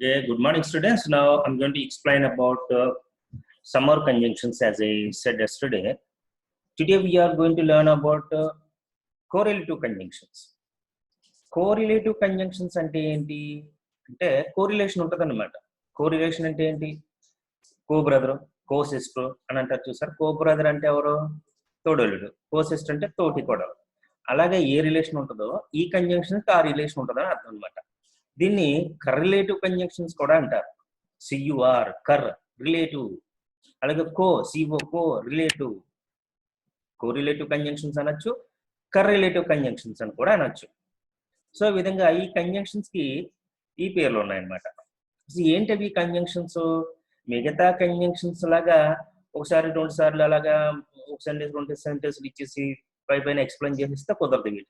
Okay, good morning, students. Now I'm going to explain about summer conjunctions as I said yesterday. Today we are going to learn about correlative conjunctions. Correlative conjunctions అంటే ఏంటి అంటే correlation ఉంటుంది అన్నమాట. Correlation అంటే ఏంటి? కో brother, కో sister అని అంటారు చూసారు. కో బ్రదర్ అంటే ఎవరు? తోడలుడు. కో సిస్టర్ అంటే తోటి కోడలు. అలాగే ఏ రిలేషన్ ఉంటుందో ఈ కంజంక్షన్కి ఆ రిలేషన్ ఉంటుందని అర్థం అనమాట. దీన్ని కర్రిలేటివ్ కంజంక్షన్స్ కూడా అంటారు. సియుఆర్ కర్ రిలేటివ్, అలాగే కో సిఓ కో రిలేటివ్, కోరిలేటివ్ కంజంక్షన్స్ అనొచ్చు, కర్రిలేటివ్ కంజంక్షన్స్ అని కూడా అనొచ్చు. సో ఈ విధంగా ఈ కంజంక్షన్స్ కి ఈ పేర్లు ఉన్నాయన్నమాట. ఏంటవి కంజంక్షన్స్? మిగతా కంజంక్షన్స్ లాగా ఒకసారి రెండు సార్లు అలాగా ఒక సెంటెన్స్ రెండు సెంటెన్స్లు ఇచ్చేసి పైన ఎక్స్ప్లెయిన్ చేసిస్తే కుదరదు.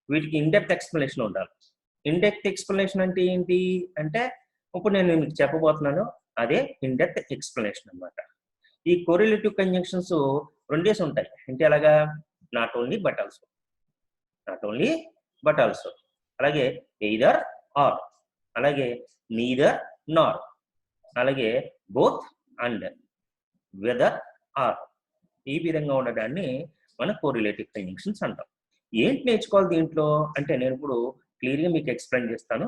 వీటికి ఇండెప్త్ ఎక్స్ప్లెనేషన్ ఉండాలి. ఇండెప్త్ ఎక్స్ప్లెనేషన్ అంటే ఏంటి అంటే ఇప్పుడు నేను మీకు చెప్పబోతున్నాను, అదే ఇండెప్త్ ఎక్స్ప్లెనేషన్ అన్నమాట. ఈ కోరిలేటివ్ కంజంక్షన్స్ రెండేసి ఉంటాయి. అంటే అలాగా not only but also, not only but also, అలాగే ఎయిదర్ ఆర్, అలాగే నీదర్ నార్, అలాగే బోత్ అండ్, వెదర్ ఆర్. ఈ విధంగా ఉండడాన్ని మనం కోరిలేటివ్ కంజంక్షన్స్ అంటాం. ఏంటి నేర్చుకోవాలి దీంట్లో అంటే నేను ఇప్పుడు క్లియర్గా మీకు ఎక్స్ప్లెయిన్ చేస్తాను.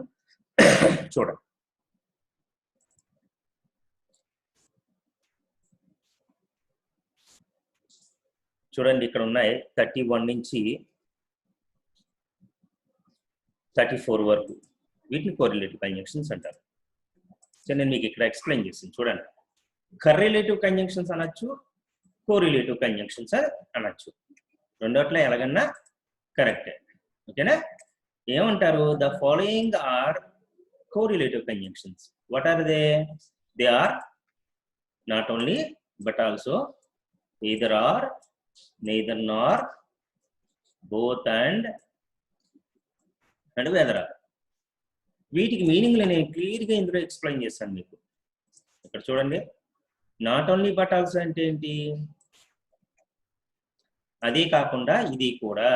చూడండి, చూడండి ఇక్కడ ఉన్నాయి 31 నుంచి 34 వరకు. వీటిని కోరిలేటివ్ కంజంక్షన్స్ అంటారు. సో నేను మీకు ఇక్కడ ఎక్స్ప్లెయిన్ చేస్తాను. చూడండి, కర్రిలేటివ్ కంజంక్షన్స్ అనొచ్చు, కోరిలేటివ్ కంజంక్షన్స్ అనొచ్చు. రెండోట్లో ఎలాగన్నా కరెక్టే. ఓకేనా? ఏమంటారు? The following are correlative conjunctions. What are they? They are not only but also, either or, neither nor, both and whether are. వీటికి మీనింగ్ నేను క్లియర్గా ఇందులో ఎక్స్ప్లెయిన్ చేస్తాను మీకు. ఇక్కడ చూడండి, నాట్ ఓన్లీ బట్ ఆల్సో అంటే ఏంటి? అదే కాకుండా ఇది కూడా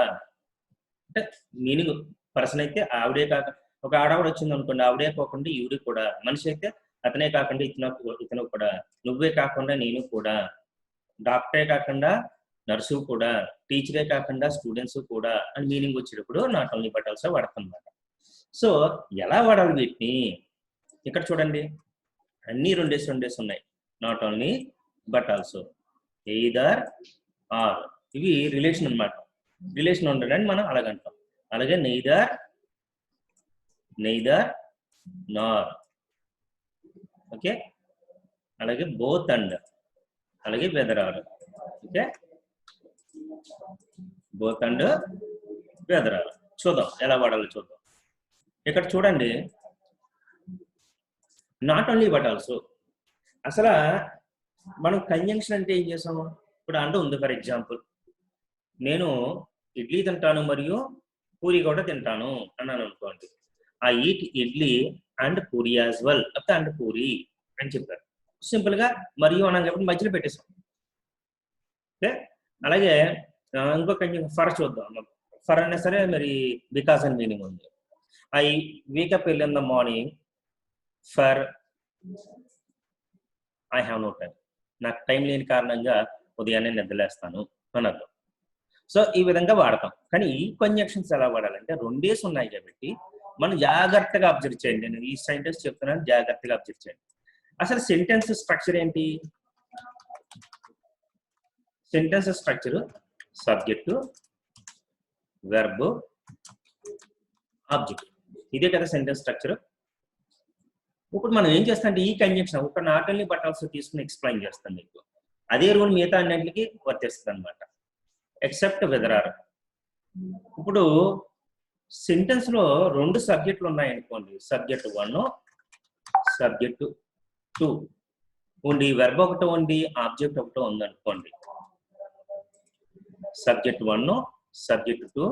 అంటే మీనింగ్. పర్సన్ అయితే ఆవిడే కాక ఒక ఆడవాడు వచ్చింది అనుకోండి, ఆవిడే కాకుండా ఈవిడే కూడా. మనిషి అయితే అతనే కాకుండా ఇతను కూడా, నువ్వే కాకుండా నేను కూడా, డాక్టరే కాకుండా నర్సు కూడా, టీచరే కాకుండా స్టూడెంట్స్ కూడా అని మీనింగ్ వచ్చేటప్పుడు నాట్ ఓన్లీ బట్ ఆల్సో వాడతాం అన్నమాట. సో ఎలా వాడాలి వీటిని? ఇక్కడ చూడండి, అన్ని రెండేసి ఉన్నాయి. Not only but also, either or, ఇవి రిలేషన్ అన్నమాట. రిలేషన్ ఉండడానికి మనం అలాగంటాం. అలాగే నెయిదర్ నార్, ఓకే, అలాగే బోత్ అండ్, అలాగే whether or. Okay, both and whether or. చూద్దాం ఎలా వాడాలో చూద్దాం. ఇక్కడ చూడండి, నాట్ ఓన్లీ బట్ ఆల్సో. అసలు మనం కంజంక్షన్ అంటే ఏం చేసాము? ఇప్పుడు అంటూ ఉంది, ఫర్ ఎగ్జాంపుల్ నేను ఇడ్లీ తింటాను మరియు పూరి కూడా తింటాను అన్నాను అనుకోండి. ఆ eat idli and puri as well, లేకపోతే అండ్ పూరి అని చెప్పారు. సింపుల్ గా మరియు అన్నాం కాబట్టి మధ్యలో పెట్టేసాం. ఓకే, అలాగే ఇంకో కంజంక్షన్ ఫర్ చూద్దాం. ఫర్ అయినా సరే మరి బికాస్ అని మీనింగ్ ఉంది. I wake up early in the morning for I have no time. నాకు టైం లేని కారణంగా ఉదయాన్నే నిద్రలేస్తాను అన్నది. సో ఈ విధంగా వాడతాం. కానీ ఈ కంజంక్షన్స్ ఎలా వాడాలంటే రెండేసి ఉన్నాయి కాబట్టి మనం జాగ్రత్తగా అబ్జర్వ్ చేయండి. నేను ఈ సెంటెన్స్ చెప్తున్నాను, జాగ్రత్తగా అబ్జర్వ్ చేయండి. అసలు సెంటెన్స్ స్ట్రక్చర్ ఏంటి? Sentence structure subject, verb, object. ఇదే కదా సెంటెన్స్ స్ట్రక్చర్. ఇప్పుడు మనం ఏం చేస్తాం అంటే ఈ కంజంక్షన్ ఒక నాట్ ఓన్లీ బట్ ఆల్సో తీసుకుని ఎక్స్ప్లెయిన్ చేస్తాను మీకు. అదే రూల్ మిగతా అన్నింటికి వర్తిస్తుంది అనమాట, ఎక్సెప్ట్ వెదర్ ఆర్. ఇప్పుడు సెంటెన్స్ లో రెండు సబ్జెక్టులు ఉన్నాయనుకోండి, సబ్జెక్ట్ 1, సబ్జెక్ట్ 2 ఉండి, వెర్బ్ ఒకటో ఉండి, ఆబ్జెక్ట్ ఒకటో ఉంది అనుకోండి. సబ్జెక్ట్ 1, సబ్జెక్ట్ 2,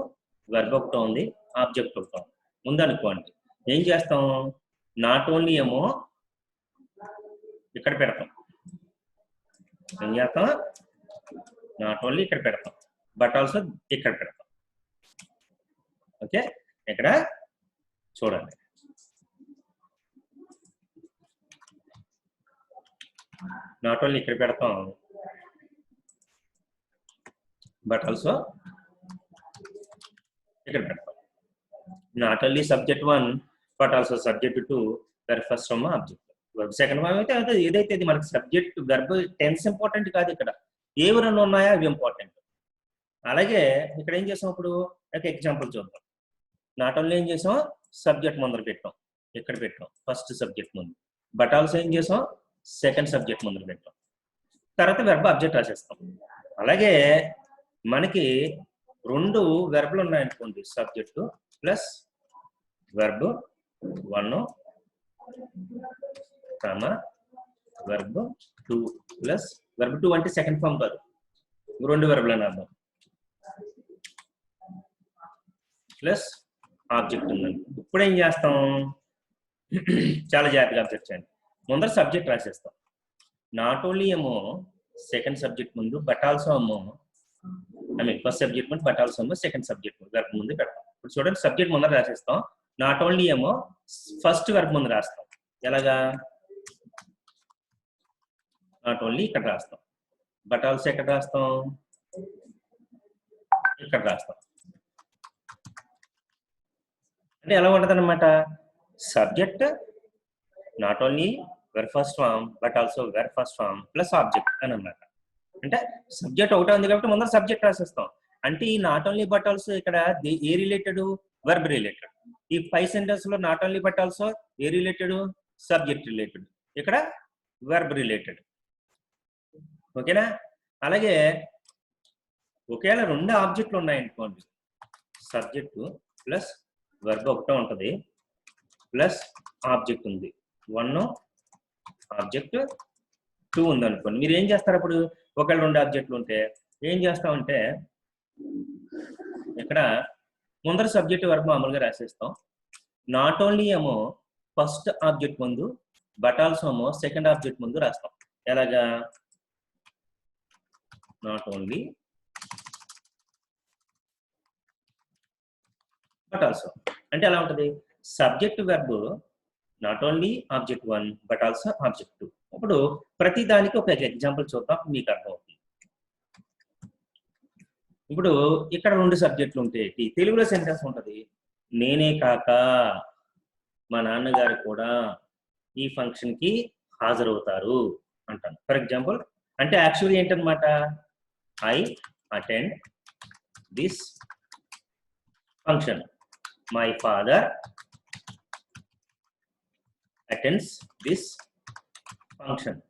వెర్బ్ ఒకటో ఉంది, ఆబ్జెక్ట్ ఒకటో ఉందనుకోండి. ఏం చేస్తాం? నాట్ ఓన్లీ ఏమో ఇక్కడ పెడతాం. ఏం చేస్తాం? నాట్ ఓన్లీ ఇక్కడ పెడతాం, బట్ ఆల్సో ఇక్కడ పెడతాం. ఓకే, ఇక్కడ చూడండి, నాట్ ఓన్లీ ఇక్కడ పెడతాం బట్ ఆల్సో ఇక్కడ పెడతాం. Not only subject 1 but also subject 2 verb first from object. Second form అయితే అదే ఏదైతే ఇది మనకి సబ్జెక్ట్ వెర్బ్ టెన్స్ ఇంపార్టెంట్ కాదు, ఇక్కడ ఏవి రెండు ఉన్నాయో అవి ఇంపార్టెంట్. అలాగే ఇక్కడ ఏం చేసాం, ఇప్పుడు ఒక ఎగ్జాంపుల్ చూద్దాం. నాట్ ఓన్లీ ఏం చేసాం, సబ్జెక్ట్ ముందర పెట్టాం, ఇక్కడ పెట్టాం ఫస్ట్ సబ్జెక్ట్ ముందు. బట్ ఆల్సో ఏం చేసాం, సెకండ్ సబ్జెక్ట్ ముందర పెట్టాం. తర్వాత వెర్బ్ ఆబ్జెక్ట్ రాసేస్తాం. అలాగే మనకి రెండు వెర్బ్లు ఉన్నాయనుకోండి, subject plus verb 1 verb 2 plus verb 2 అంటే సెకండ్ ఫామ్ కాదు, రెండు వెర్బ్లు అని అర్థం, ప్లస్ ఆబ్జెక్ట్ ఉందండి. ఇప్పుడు ఏం చేస్తాం, చాలా జాగ్రత్తగా అబ్జెక్ట్ చేయండి. ముందర సబ్జెక్ట్ రాసేస్తాం. నాట్ ఓన్లీ ఏమో సెకండ్ సబ్జెక్ట్ ముందు బట్ ఆల్సో ఏమో ఫస్ట్ సబ్జెక్ట్ ముందు బట్ ఆల్సో ఏమో సెకండ్ సబ్జెక్ట్ వెర్బ్ ముందు పెడతాం. ఇప్పుడు చూడండి, సబ్జెక్ట్ ముందర రాసేస్తాం. నాట్ ఓన్లీ ఏమో ఫస్ట్ వెర్బ్ ముందు రాస్తాం. ఎలాగా, నాట్ ఓన్లీ ఇక్కడ రాస్తాం, బట్ ఆల్సో ఎక్కడ రాస్తాం, ఇక్కడ రాస్తాం. అంటే ఎలా ఉంటుంది అనమాట, subject not only verb first form but also verb first form plus object అని అన్నమాట. అంటే సబ్జెక్ట్ ఒకటే ఉంది కాబట్టి ముందర సబ్జెక్ట్ రాసేస్తాం. అంటే ఈ నాట్ ఓన్లీ బట్ ఆల్సో ఇక్కడ ఏ రిలేటెడ్, వెర్బ్ రిలేటెడ్. ఈ 5 సెంటెన్స్ లో not only but also a related, subject related, ఇక్కడ వెర్బ్ రిలేటెడ్. ఓకేనా. అలాగే ఒకవేళ రెండు ఆబ్జెక్టులు ఉన్నాయనుకోండి, సబ్జెక్టు ప్లస్ వెర్బ్ ఒకటే ఉంటుంది ప్లస్ ఆబ్జెక్ట్ ఉంది, 1 ఆబ్జెక్ట్ 2 ఉంది అనుకోండి. మీరు ఏం చేస్తారు, అప్పుడు ఒకవేళ రెండు ఆబ్జెక్టులు ఉంటే ఏం చేస్తామంటే ఇక్కడ ముందర సబ్జెక్ట్ వెర్బ్ మామూలుగా రాసేస్తాం. నాట్ ఓన్లీ ఏమో ఫస్ట్ ఆబ్జెక్ట్ ముందు బట్ ఆల్సో ఏమో సెకండ్ ఆబ్జెక్ట్ ముందు రాస్తాం. ఎలాగా, నాట్ ఓన్లీ బట్ ఆల్సో అంటే ఎలా ఉంటుంది, subject verb not only object 1 but also object 2. ఇప్పుడు ప్రతి దానికి ఒక ఎగ్జాంపుల్ చూద్దాం, మీకు అర్థమవుతుంది. ఇప్పుడు ఇక్కడ రెండు సబ్జెక్టులు ఉంటాయి. తెలుగులో సెంటెన్స్ ఉంటుంది, నేనే కాక మా నాన్నగారు కూడా ఈ ఫంక్షన్ కి హాజరవుతారు అంటాను. ఫర్ ఎగ్జాంపుల్, అంటే యాక్చువల్లీ ఏంటనమాట, I attend this function, my father attends this function.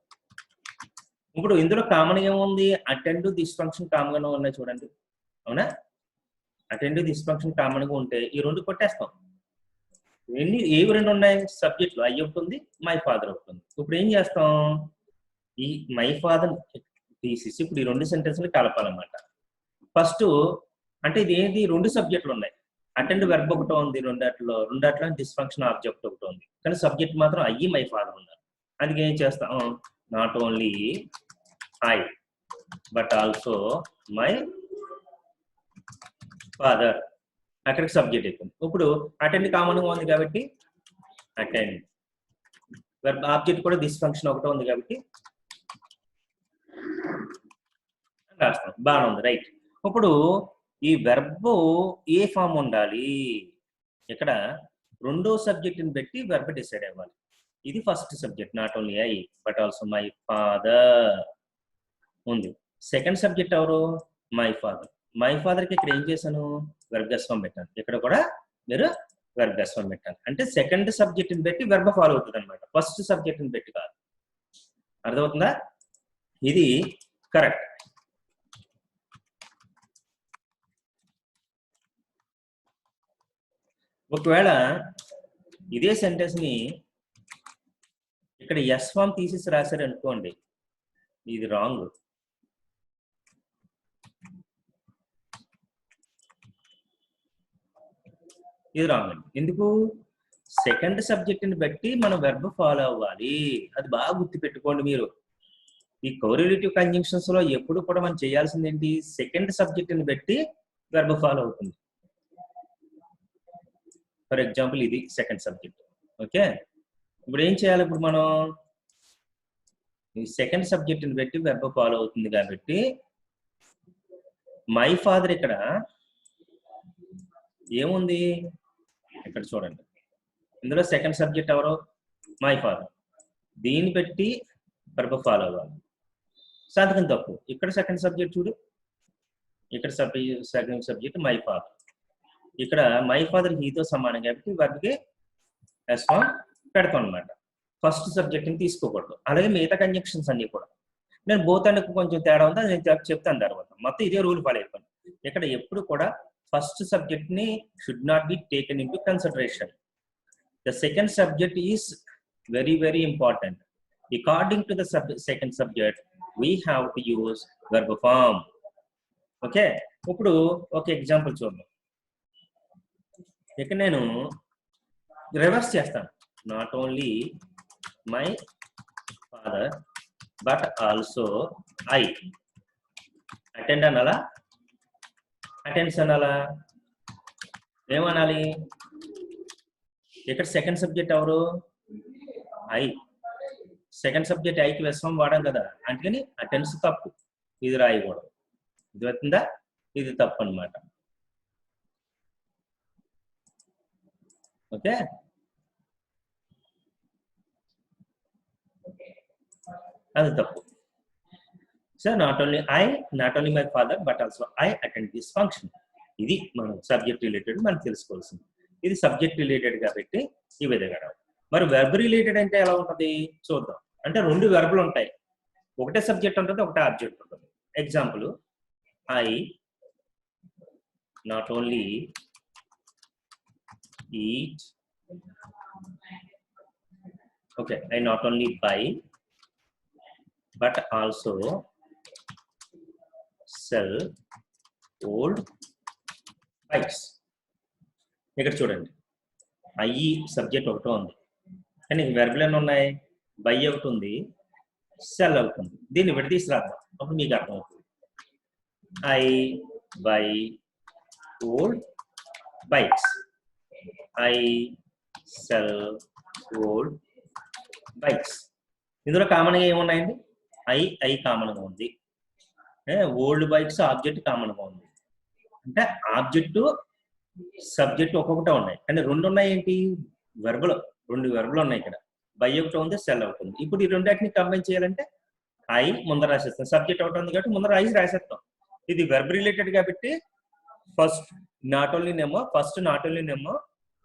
ఇప్పుడు ఇందులో కామన్ ఏముంది, అటెండ్ దిస్ ఫంక్షన్ కామన్ గా ఉన్నాయి చూడండి, అవునా. అటెండ్ దిస్ ఫంక్షన్ కామన్ గా ఉంటే ఈ రెండు కొట్టేస్తాం. ఏవి రెండు ఉన్నాయి, సబ్జెక్టులు ఐ ఒకటి ఉంది, మై ఫాదర్ ఒకటి ఉంది. ఇప్పుడు ఏం చేస్తాం, ఈ మై ఫాదర్ తీసేసి ఇప్పుడు ఈ రెండు సెంటెన్స్లు కలపాలన్నమాట. ఫస్ట్ అంటే ఇది ఏంటి, రెండు సబ్జెక్టులు ఉన్నాయి, అటెండ్ వెర్బ్ ఒకటో ఉంది, రెండాట్లో డిస్ఫంక్షన్ ఆబ్జెక్ట్ ఒకటి ఉంది, కానీ సబ్జెక్ట్ మాత్రం ఐ మై ఫాదర్ ఉన్నారు. అందుకే ఏం చేస్తాం, not only I but also my father, అక్కడికి సబ్జెక్ట్ అయిపోయింది. ఇప్పుడు అటెండ్ కామన్ గా ఉంది కాబట్టి అటెండ్, వెర్బ్ ఆబ్జెక్ట్ కూడా దిస్ ఫంక్షన్ ఒకటే ఉంది కాబట్టి రాస్తాం. బాగా ఉంది, రైట్. ఇప్పుడు ఈ వెర్బ్ ఏ ఫామ్ ఉండాలి, ఇక్కడ రెండో సబ్జెక్ట్ని బట్టి వెర్బ్ డిసైడ్ అవ్వాలి. ఇది first subject not only I but also my father ఉంది. సెకండ్ సబ్జెక్ట్ ఎవరు, మై ఫాదర్. మై ఫాదర్కి ఇక్కడ ఏం చేశాను, వెర్బ్ ఫామ్ పెట్టాను. ఇక్కడ కూడా మీరు వెర్బ్ ఫామ్ పెట్టాలి. అంటే సెకండ్ సబ్జెక్ట్ని బట్టి వెర్బ్ ఫాలో అవుతుంది అనమాట, ఫస్ట్ సబ్జెక్ట్ని బట్టి కాదు. అర్థమవుతుందా, ఇది కరెక్ట్. ఒకవేళ ఇదే సెంటెన్స్ ని ఇక్కడ ఎస్ ఫామ్ తీసేసి రాశారు అనుకోండి, ఇది రాంగ్. ఇది రాంగ్ అండి. ఎందుకు, సెకండ్ సబ్జెక్ట్ ని బట్టి మనం వెర్బ్ ఫాలో అవ్వాలి. అది బాగా గుర్తు పెట్టుకోండి మీరు. ఈ కోరిలేటివ్ కంజంక్షన్స్ లో ఎప్పుడు కూడా మనం చేయాల్సింది ఏంటి, సెకండ్ సబ్జెక్ట్ ని బట్టి వెర్బ్ ఫాలో అవుతుంది. ఫర్ ఎగ్జాంపుల్ ఇది సెకండ్ సబ్జెక్ట్, ఓకే. ఇప్పుడు ఏం చేయాలి, ఇప్పుడు మనం ఈ సెకండ్ సబ్జెక్ట్ని బట్టి వెర్బ్ ఫాలో అవుతుంది కాబట్టి మై ఫాదర్ ఇక్కడ ఏముంది ఇక్కడ చూడండి, ఇందులో సెకండ్ సబ్జెక్ట్ ఎవరు? My father. దీన్ని బట్టి వెర్బ్ ఫాలో అవ్వాలి. సంతకం తప్పు. ఇక్కడ సెకండ్ సబ్జెక్ట్ చూడు, ఇక్కడ సెకండ్ సబ్జెక్ట్ మై ఫాదర్. ఇక్కడ మై ఫాదర్ హీతో సమానం కాబట్టి వెర్బ్కి S1 పెడతాం అనమాట. ఫస్ట్ సబ్జెక్ట్ని తీసుకోకూడదు. అలాగే మిగతా కంజంక్షన్స్ అన్ని కూడా నేను బోత్ అండ్ కొంచెం తేడా ఉంది, అది నేను చెప్తాను తర్వాత. మొత్తం ఇదే రూల్ ఫాలో అయిపోయింది. ఇక్కడ ఎప్పుడు కూడా ఫస్ట్ సబ్జెక్ట్ని should not be taken into consideration. The second subject is very very important. According to the second subject we have to use verb form. Okay, ఇప్పుడు ఒక ఎగ్జాంపుల్ చూద్దాం. ఇక్కడ నేను రివర్స్ చేస్తాను. Not only my father but also I. Attend అనాలా, attends అనాలా, ఏమనాలి? ఇక్కడ సెకండ్ సబ్జెక్ట్ ఎవరు? ఐ. సెకండ్ సబ్జెక్ట్ ఐకి వెస్వం వాడాం కదా, అందుకని అటెండ్స్ తప్పు, ఇది రాయకూడదు. ఇది వచ్చిందా? ఇది తప్పు అనమాట. ఓకే, అది తప్పు. So not only I, not only my father but also I attend this function. ఇది మనం సబ్జెక్ట్ రిలేటెడ్ మనం తెలుసుకోవాల్సింది. ఇది సబ్జెక్ట్ రిలేటెడ్ కాబట్టి ఈ విధంగా రావు. మరి వెర్బ్ రిలేటెడ్ అంటే ఎలా ఉంటుంది చూద్దాం. అంటే రెండు వెర్బులు ఉంటాయి, ఒకటే సబ్జెక్ట్ ఉంటుంది, ఒకటే ఆబ్జెక్ట్ ఉంటుంది. Example, I not only eat, okay, I not only buy but also sell old bikes. ఇక్కడ చూడండి, ఐ సబ్జెక్ట్ ఒకటి ఉంది కానీ వెర్బులు ఎన్ని ఉన్నాయి? బై ఒకటి ఉంది, సెల్ ఒకటి ఉంది. దీన్ని విడదీసి రాద్దాం, అప్పుడు మీకు అర్థమవుతుంది. I by old bikes, I cell old bikes. ఇందులో కామన్గా ఏమున్నాయండి? ఐ కామన్గా ఉంది, ఓల్డ్ బైక్స్ ఆబ్జెక్ట్ కామన్గా ఉంది. అంటే ఆబ్జెక్టు సబ్జెక్ట్ ఒక్కొక్కటే ఉన్నాయి కానీ రెండు ఉన్నాయి. ఏంటి? వెర్బులు, రెండు వెర్బులు ఉన్నాయి. ఇక్కడ బై ఒకటి ఉంది, సెల్ ఒకటి ఉంది. ఇప్పుడు ఈ రెండింటిని కంబైన్ చేయాలంటే ఐ ముందర రాసేస్తాం, సబ్జెక్ట్ ఒకటి ఉంది కాబట్టి ముందర ఐ రాసేస్తాం. ఇది వెర్బ్ రిలేటెడ్ కాబట్టి ఫస్ట్ నాట్ ఓన్లీ నేమో, ఫస్ట్ నాట్ ఓన్లీ నేమో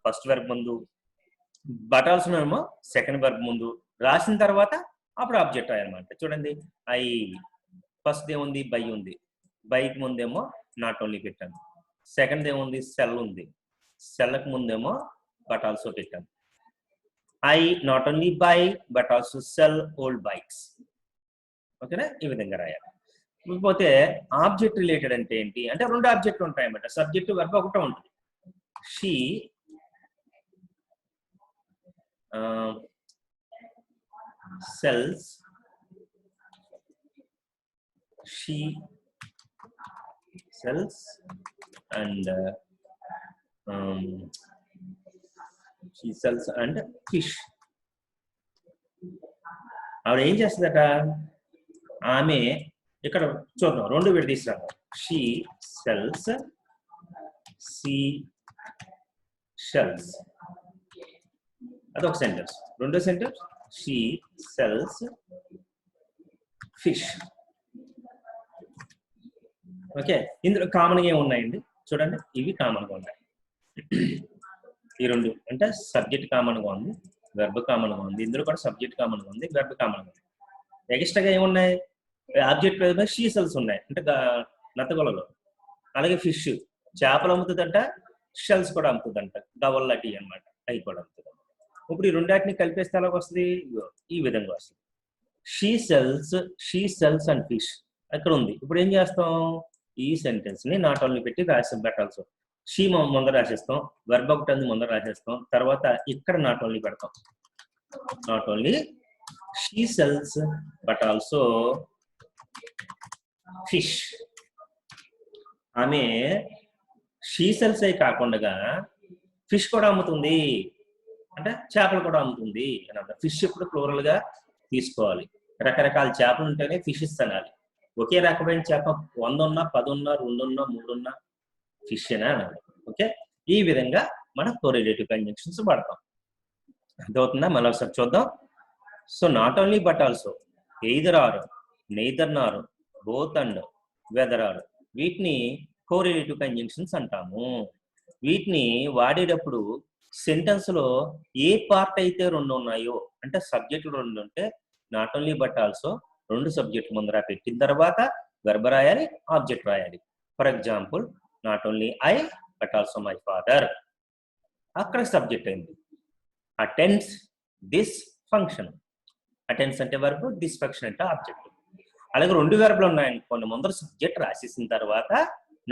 ఫస్ట్ వెర్బ్ ముందు, బట్ ఆల్సో నేమో సెకండ్ వెర్బ్ ముందు రాసిన తర్వాత అప్పుడు ఆబ్జెక్ట్ అయ్యారన్నమాట. చూడండి, ఐ ఫస్ట్ ఏముంది? బై ఉంది, బైక్ ముందేమో నాట్ ఓన్లీ పెట్టాను. సెకండ్ ఏముంది? సెల్ ఉంది, సెల్కి ముందేమో బట్ ఆల్సో పెట్టాను. I not only by but also cell old bikes. ఓకేనా? ఈ విధంగా రాయాలి. ఇకపోతే ఆబ్జెక్ట్ రిలేటెడ్ అంటే ఏంటి అంటే రెండు ఆబ్జెక్ట్లు ఉంటాయన్నమాట. సబ్జెక్ట్ వెర్బ్ ఒకటే ఉంటుంది. She sells, she sells and she sells and fish. ఆవిడ ఏం చేస్తుందట? ఆమె ఇక్కడ చూద్దాం, రెండు విడదీసిరాము. షీ సెల్స్, సీ షెల్స్, అదొక సెంటెన్స్. రెండో sentence, she sells fish. Okay, ఇందులో కామన్గా ఏమున్నాయండి చూడండి, ఇవి కామన్గా ఉన్నాయి. ఈ రెండు అంటే సబ్జెక్ట్ కామన్గా ఉంది, వెర్బ్ కామన్గా ఉంది. ఇందులో కూడా సబ్జెక్ట్ కామన్గా ఉంది, వెర్బ్ కామన్గా ఉంది. ఎక్స్ట్రాగా ఏమున్నాయి? ఆబ్జెక్ట్ షీ సెల్స్ ఉన్నాయి అంటే నత్తగొలలో. అలాగే ఫిష్, చేపలు అమ్ముతుందంట, షెల్స్ కూడా అమ్ముతుందంట, గవల్లటి అనమాట, అవి కూడా అమ్ముతుంది. ఇప్పుడు ఈ రెండాటిని కలిపేస్తే ఎలాగ వస్తుంది? ఈ విధంగా వస్తుంది. షీ సెల్స్ అండ్ ఫిష్ అక్కడ ఉంది. ఇప్పుడు ఏం చేస్తాం? ఈ సెంటెన్స్ ని నాట్ ఓన్లీ పెట్టి రాసి పెట్టాల్సి. షీ ముందర రాసేస్తాం, వెర్బ్ ఒకటి ముందర రాసేస్తాం, తర్వాత ఇక్కడ నాట్ ఓన్లీ పెడతాం. Not only she sells but also fish. ఆమె షీ సెల్స్ అయి కాకుండా ఫిష్ కూడా అమ్ముతుంది అంటే చేపలు కూడా అమ్ముతుంది అని అంటారు. ఫిష్ ఇప్పుడు ప్లూరల్ గా తీసుకోవాలి. రకరకాల చేపలు ఉంటేనే ఫిషెస్ అనాలి. ఒకే రకమైన చేప 100 ఉన్నా, 10 ఉన్నా, 2 ఉన్నా, 3 ఉన్నా ఫిష్ అనే అనాలి. ఓకే, ఈ విధంగా మనం కోరిలేటివ్ కంజంక్షన్స్ వాడతాం. అర్థమవుతుందా? మళ్ళీ ఒకసారి చూద్దాం. So not only but also, either are, neither Nar, both and, whether are, వీటిని కోరిలేటివ్ కంజంక్షన్స్ అంటాము. వీటిని వాడేటప్పుడు సెంటెన్స్ లో ఏ పార్ట్ అయితే 2 ఉన్నాయో, అంటే సబ్జెక్టులు 2 ఉంటే not only but also 2 subject ముందర పెట్టిన తర్వాత వెర్బ్ రాయాలి, ఆబ్జెక్ట్ రాయాలి. For example, not only I but also my father, అక్కడ సబ్జెక్ట్ అయింది. అటెండ్స్ దిస్ ఫంక్షన్, అటెండ్స్ అంటే వర్బ్, దిస్ ఫంక్షన్ అంటే ఆబ్జెక్ట్. అలాగే 2 వెర్బ్లు ఉన్నాయనుకోండి, ముందర సబ్జెక్ట్ రాసేసిన తర్వాత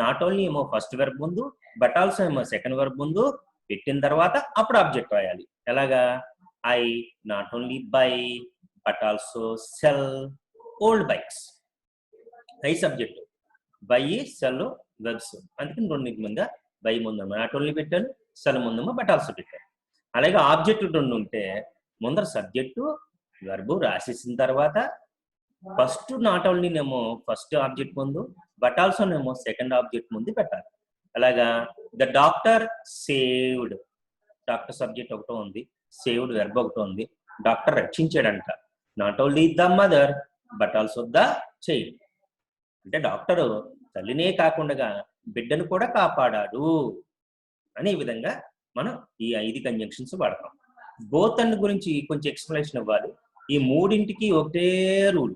నాట్ ఓన్లీ ఏమో ఫస్ట్ వెర్బ్ ముందు, బట్ ఆల్సో ఏమో సెకండ్ వెర్బ్ ముందు పెట్టిన తర్వాత అప్పుడు ఆబ్జెక్ట్ రాయాలి. ఎలాగా? I not only by but also cell old bikes. I subject, buy sell verbs, అందుకని 2 ముందు బై ముందేమో నాట్ ఓన్లీ పెట్టాను, సెల్ ముందేమో బట్ ఆల్సో పెట్టాను. అలాగే ఆబ్జెక్ట్ 2 ఉంటే ముందర సబ్జెక్టు వెర్బ్ రాసేసిన తర్వాత ఫస్ట్ నాట్ ఓన్లీ నేమో ఫస్ట్ ఆబ్జెక్ట్ ముందు, బట్ ఆల్సో నేమో సెకండ్ ఆబ్జెక్ట్ ముందు పెట్టాలి. అలాగా the doctor saved, doctor subject ఒకటో ఉంది, సేవ్డ్ వెర్బ్ ఒకటో ఉంది. డాక్టర్ రక్షించాడంట, not only the mother but also the child, అంటే డాక్టరు తల్లినే కాకుండా బిడ్డను కూడా కాపాడాడు అనే విధంగా మనం ఈ 5 కంజంక్షన్స్ వాడతాం. బోత్ అండ్ గురించి కొంచెం ఎక్స్ప్లెనేషన్ ఇవ్వాలి. ఈ 3ంటికి ఒకటే రూల్.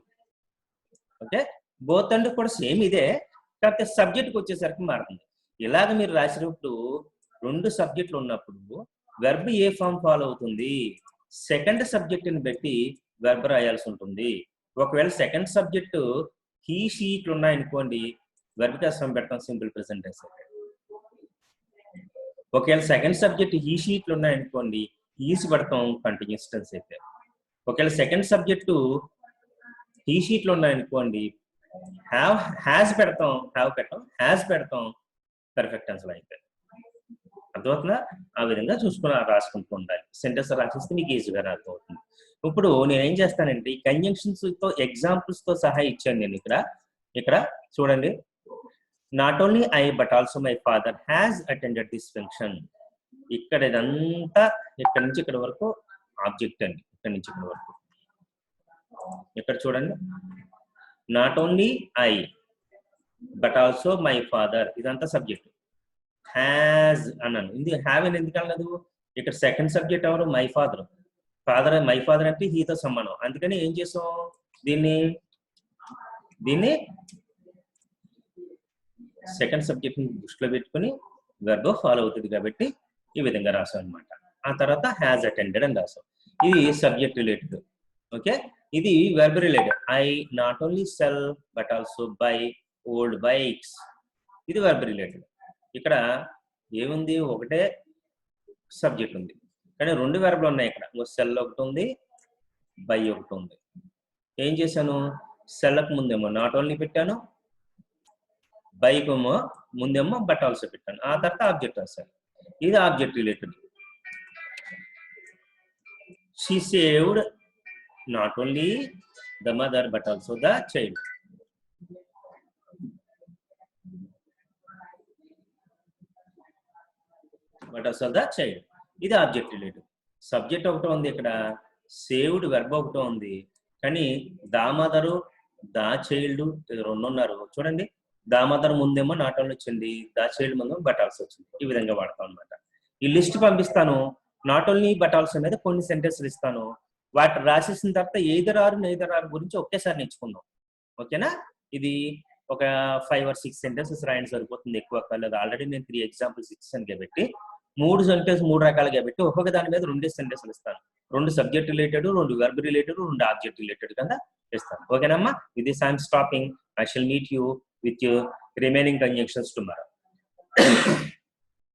ఓకే, బోత్ అండ్ కూడా సేమ్ ఇదే, కాకపోతే సబ్జెక్ట్కి వచ్చేసరికి మారుతుంది. ఇలాగ మీరు రాసినప్పుడు 2 సబ్జెక్టులు ఉన్నప్పుడు వెర్బ్ ఏ ఫామ్ ఫాలో అవుతుంది, సెకండ్ సబ్జెక్టుని బట్టి వెర్బ్ రాయాల్సి ఉంటుంది. ఒకవేళ సెకండ్ సబ్జెక్టు హీ షీట్లు ఉన్నాయనుకోండి, వెర్బ్ కష్టం పెడతాం సింపుల్ ప్రెసెంట్ టెన్స్. ఒకవేళ సెకండ్ సబ్జెక్ట్ హీ షీట్లు ఉన్నాయనుకోండి, హీస్ పెడతాం కంటిన్యూస్ టెన్స్ అయితే. ఒకవేళ సెకండ్ సబ్జెక్టు హీ షీట్లు ఉన్నాయనుకోండి, హ్యాస్ పెడతాం, హ్యాస్ పెడతాం పర్ఫెక్ట్ టెన్స్ లో అయితే. అర్థమవుతుందా? ఆ విధంగా చూసుకుని రాసుకుంటూ ఉండాలి. సెంటెన్స్ రాసిస్తే మీకు ఈజీగా అర్థమవుతుంది. ఇప్పుడు నేనేం చేస్తానంటే ఈ కంజంక్షన్స్ తో ఎగ్జాంపుల్స్ తో సహా ఇచ్చాను నేను ఇక్కడ చూడండి. Not only I but also my father has attended this function. ఇక్కడ ఇదంతా ఇక్కడ నుంచి ఇక్కడ వరకు ఆబ్జెక్ట్ అండి, ఇక్కడ నుంచి ఇక్కడ వరకు. ఇక్కడ చూడండి, not only I but also my father, ఇదంతా సబ్జెక్ట్. హ్యాజ్ అన్నాను, ఇది హ్యావ్ అని ఎందుకు అనలేదు? ఇక్కడ సెకండ్ సబ్జెక్ట్ ఎవరు? My father. మై ఫాదర్ అంటే హీతో సమానం, అందుకని ఏం చేసాం, దీన్ని సెకండ్ సబ్జెక్ట్ ని దృష్టిలో పెట్టుకుని వెర్బ్ ఫాలో అవుతుంది కాబట్టి ఈ విధంగా రాసాం అనమాట. ఆ తర్వాత హ్యాజ్ అటెండెడ్ అని రాసాం. ఇది సబ్జెక్ట్ రిలేటెడ్. ఓకే, ఇది verb related. I not only cell but also by old bikes, ఇది వెర్బ్ రిలేటెడ్. ఇక్కడ ఏముంది, ఒకటే సబ్జెక్ట్ ఉంది కానీ 2 వెర్బ్లు ఉన్నాయి. ఇక్కడ సెల్ ఒకటి ఉంది, బై ఒకటి ఉంది. ఏం చేశాను, సెల్లకు ముందేమో నాట్ ఓన్లీ పెట్టాను, బైక్ ఏమో ముందేమో బట్ ఆల్సో పెట్టాను, ఆ తర్వాత ఆబ్జెక్ట్ రాశాను. ఇది object related. She saved not only the mother but also the child. But also the child, ఇది ఆబ్జెక్ట్ రిలేటెడ్. సబ్జెక్ట్ ఒకటో ఉంది, ఇక్కడ సేవ్డ్ వెర్బ్ ఒకటో ఉంది, కానీ దా మదరు దా చైల్డ్ 2 ఉన్నారు. చూడండి, దా మదర్ ముందేమో నాట్ ఓన్లీ వచ్చింది, దా చైల్డ్ ముందేమో బట్ ఆల్సో వచ్చింది. ఈ విధంగా వాడతాం అనమాట. ఈ లిస్ట్ పంపిస్తాను, నాట్ ఓన్లీ బట్ ఆల్సో మీద కొన్ని సెంటెన్స్లు ఇస్తాను. వాటి రాసేసిన తర్వాత ఎయిదర్ ఆర్ నెయిదర్ ఆర్ గురించి ఒకేసారి నేర్చుకుందాం. ఓకేనా? ఇది ఒక 5 or 6 సెంటెన్సెస్ రాయండి సరిపోతుంది, ఎక్కువ కాలేదు. ఆల్రెడీ నేను 3 ఎగ్జాంపుల్స్ ఇచ్చాను కాబట్టి 3 సెంటెన్స్ 3 రకాలు కాబట్టి ఒక్కొక్క దాని మీద 2 సెంటెన్స్లు ఇస్తాను. 2 subject related, 2 verb related, 2 object related కింద ఇస్తాను. ఓకేనమ్మా? ఇది I'm stopping. I shall meet you with your remaining conjunctions tomorrow.